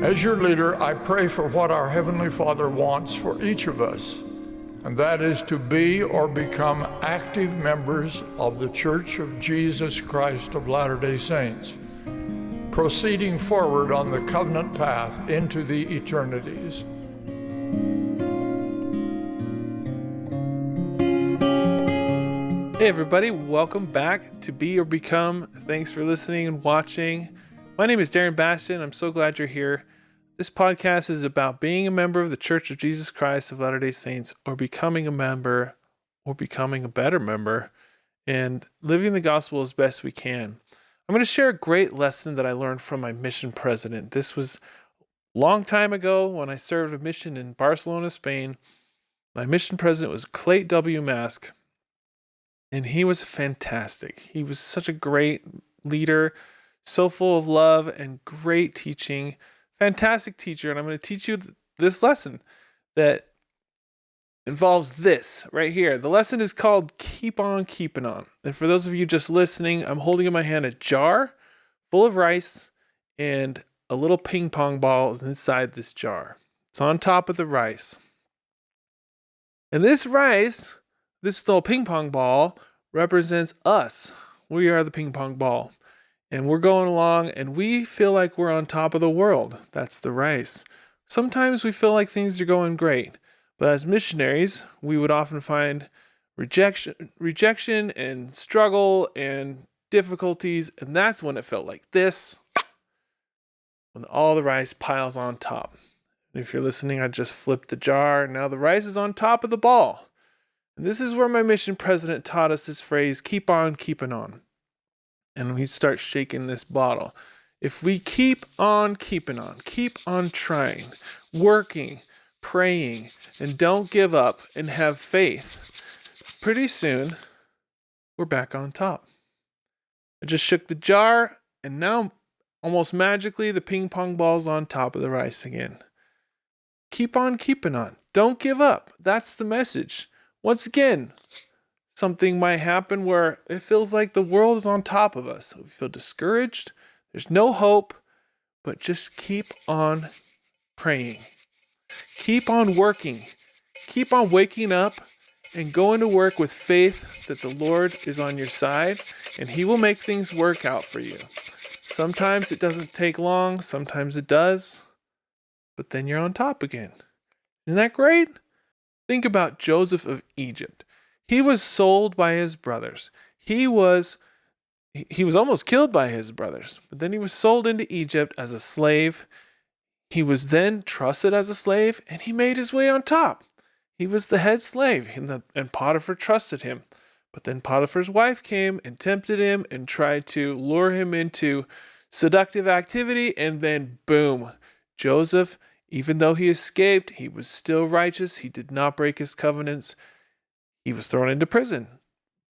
As your leader, I pray for what our Heavenly Father wants for each of us, and that is to be or become active members of the Church of Jesus Christ of Latter-day Saints, proceeding forward on the covenant path into the eternities. Hey everybody, welcome back to Be or Become. Thanks for listening and watching. My name is Darren Bastion. I'm so glad you're here. This podcast is about being a member of the Church of Jesus Christ of Latter-day Saints, or becoming a member, or becoming a better member, and living the gospel as best we can. I'm going to share a great lesson that I learned from my mission president. This was a long time ago when I served a mission in Barcelona, Spain. My mission president was Clate W. And he was fantastic. He was such a great leader, so full of love and great teaching. Fantastic teacher. And I'm going to teach you this lesson that involves this right here. The lesson is called Keep On Keepin On. And for those of you just listening, I'm holding in my hand a jar full of rice, and a little ping pong ball is inside this jar. It's on top of the rice. And this little ping pong ball represents us. We are the ping pong ball. And we're going along and we feel like we're on top of the world. That's the rice. Sometimes we feel like things are going great. But as missionaries, we would often find rejection and struggle and difficulties. And that's when it felt like this, when all the rice piles on top. And if you're listening, I just flipped the jar. Now the rice is on top of the ball. And this is where my mission president taught us this phrase, keep on keeping on. And we start shaking this bottle. If we keep on keeping on, keep on trying, working, praying, and don't give up and have faith, pretty soon we're back on top. I just shook the jar, and now almost magically the ping pong ball's on top of the rice again. Keep on keeping on. Don't give up. That's the message. Once again, something might happen where it feels like the world is on top of us. We feel discouraged. There's no hope, but just keep on praying. Keep on working. Keep on waking up and going to work with faith that the Lord is on your side and He will make things work out for you. Sometimes it doesn't take long. Sometimes it does. But then you're on top again. Isn't that great? Think about Joseph of Egypt. He was sold by his brothers. He was almost killed by his brothers, but then he was sold into Egypt as a slave. He was then trusted as a slave, and he made his way on top. He was the head slave, and Potiphar trusted him. But then Potiphar's wife came and tempted him and tried to lure him into seductive activity, and then boom, Joseph, even though he escaped, he was still righteous. He did not break his covenants. He was thrown into prison.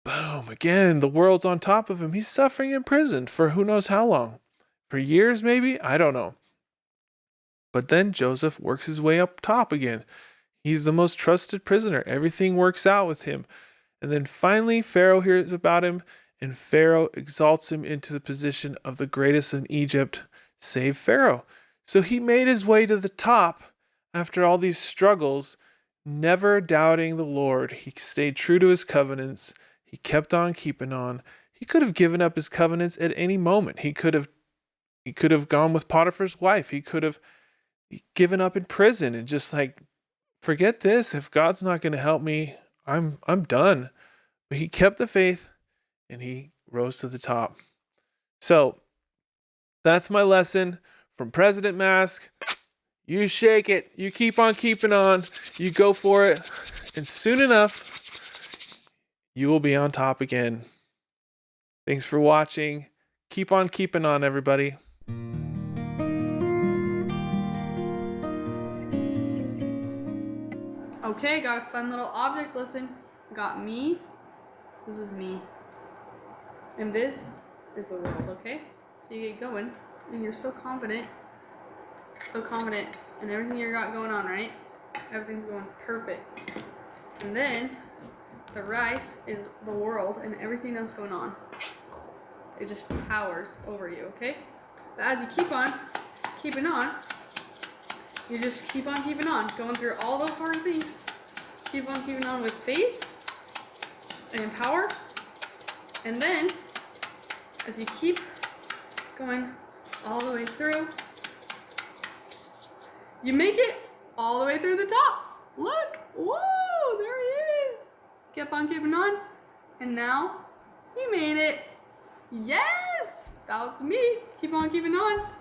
Boom, again, the world's on top of him. He's suffering in prison for who knows how long. For years, maybe? I don't know. But then Joseph works his way up top again. He's the most trusted prisoner. Everything works out with him. And then finally, Pharaoh hears about him, and Pharaoh exalts him into the position of the greatest in Egypt, save Pharaoh. So he made his way to the top after all these struggles, never doubting the Lord. He stayed true to his covenants. He kept on keeping on. He could have given up his covenants at any moment. He could have gone with Potiphar's wife. He could have given up in prison and just like, forget this. If God's not going to help me, I'm done. But he kept the faith and he rose to the top. So that's my lesson from President Mask. You shake it. You keep on keeping on. You go for it. And soon enough, you will be on top again. Thanks for watching. Keep on keeping on, everybody. Okay, got a fun little object lesson. Got me. This is me. And this is the world, okay? So you get going, and you're so confident in everything you got going on, right? Everything's going perfect. And then the rice is the world and everything else going on. It just towers over you, okay? But as you keep on keeping on, You just keep on keeping on, going through all those hard things. Keep on keeping on with faith and power. And then, as you keep going all the way through, you make it all the way through the top. Look, whoa, there he is. Keep on keeping on. And now, he made it. Yes, that was me. Keep on keeping on.